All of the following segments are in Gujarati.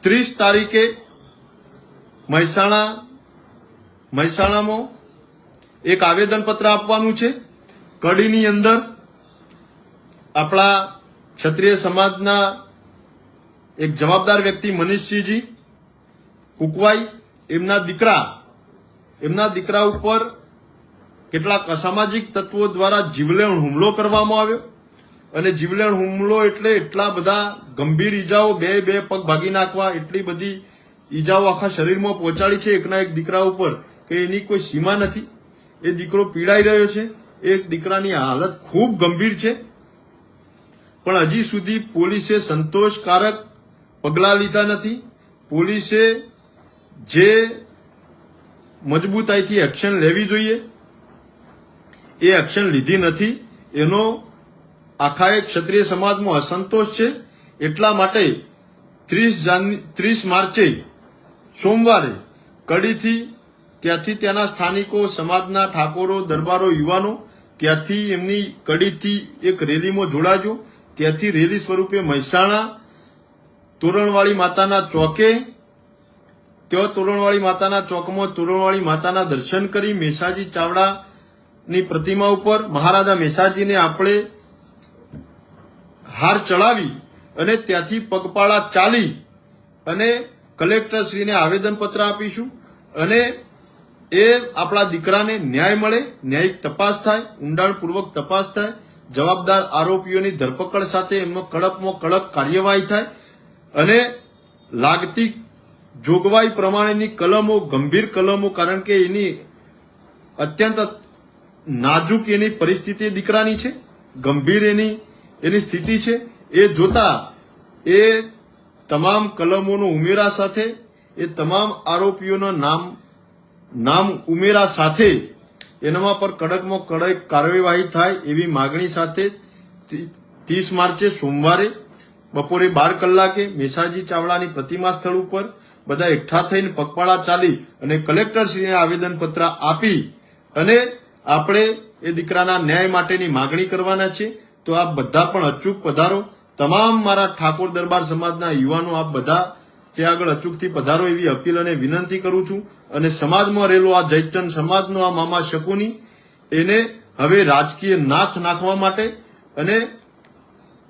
30 તારીખે મહેસાણામાં એક આવેદનપત્ર આપવાનું છે। કડીની અંદર આપણા ક્ષત્રિય સમાજના એક જવાબદાર વ્યક્તિ મનીષસિંહજી કુકવાઈ એમના દીકરા ઉપર કેટલાક અસામાજિક તત્વો દ્વારા જીવલેણ હુમલો કરવામાં આવ્યો અને જીવલેણ હુમલો એટલે એટલા બધા ગંભીર ઈજાઓ બે પગ ભાગી નાખવા એટલી બધી ઈજાઓ આખા શરીરમાં પહોંચાડી છે એકના એક દીકરા ઉપર કે એની કોઈ સીમા નથી। એ દીકરો પીડાઈ રહ્યો છે। એ દીકરાની હાલત ખૂબ ગંભીર છે, પણ હજી સુધી પોલીસે સંતોષકારક પગલાં લીધા નથી। પોલીસે જે મજબૂતાઈથી એક્શન લેવી જોઈએ એ એક્શન લીધી નથી। એનો આખા એક ક્ષત્રિય સમાજમાં અસંતોષ છે। એટલા માટે 30 માર્ચે સોમવારે કડીથી ત્યાંથી ત્યાંના સ્થાનિકો સમાજના ઠાકોરો દરબારો યુવાનો ત્યાંથી એમની કડીથી એક રેલીમાં જોડાજો। ત્યાંથી રેલી સ્વરૂપે મહેસાણા તોરણવાળી માતાના ચોકે ત્યાં તોરણવાળી માતાના ચોકમાં તોરણવાળી માતાના દર્શન કરી મેસાજી ચાવડાની પ્રતિમા ઉપર મહારાજા મેસાજીને આપણે હાર ચડાવી અને ત્યાંથી પગપાળા ચાલી અને કલેક્ટરશ્રીને આવેદનપત્ર આપીશું અને એ આપણા દીકરાને ન્યાય મળે, ન્યાયિક તપાસ થાય, ઊંડાણપૂર્વક તપાસ થાય, જવાબદાર આરોપીઓની ધરપકડ સાથે એમનો કડકમાં કડક કાર્યવાહી થાય અને લાગતી જોગવાઈ પ્રમાણેની કલમો, ગંભીર કલમો, કારણ કે એની અત્યંત નાજુક એની પરિસ્થિતિ દીકરાની છે, ગંભીર એની સ્થિતિ છે। એ જોતા એ તમામ કલમોનો ઉમેરા સાથે એ તમામ આરોપીઓના નામ ઉમેરા સાથે એનામાં પર કડકમાં કડક કાર્યવાહી થાય એવી માગણી સાથે 30 માર્ચે સોમવારે બપોરે 12 કલાકે મેસાજી ચાવડાની પ્રતિમા સ્થળ ઉપર બધા એકઠા થઈને પગપાળા ચાલી અને કલેક્ટરશ્રીને આવેદનપત્ર આપી અને આપણે એ દીકરાના ન્યાય માટેની માગણી કરવાના છે। તો આપ બધા પણ અચૂક પધારો। તમામ મારા ઠાકોર દરબાર સમાજના યુવાનો આપ બધા ત્યાં આગળ અચૂકથી પધારો એવી અપીલ અને વિનંતી કરું છું। અને સમાજમાં રહેલો આ જયચંદ સમાજનો આ મામા શકુની એને હવે રાજકીય નાથ નાખવા માટે અને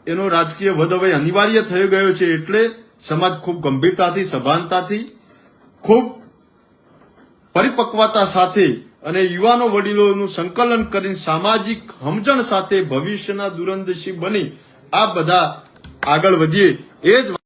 એનો રાજકીય વધ હવે અનિવાર્ય થઈ ગયો છે, એટલે સમાજ ખૂબ ગંભીરતાથી, સભાનતાથી, ખૂબ પરિપક્વતા સાથે અને યુવાનો વડીલોનું સંકલન કરીને સામાજિક સમજણ સાથે ભવિષ્યના દૂરંદેશી બની આ બધા આગળ વધીએ એ જ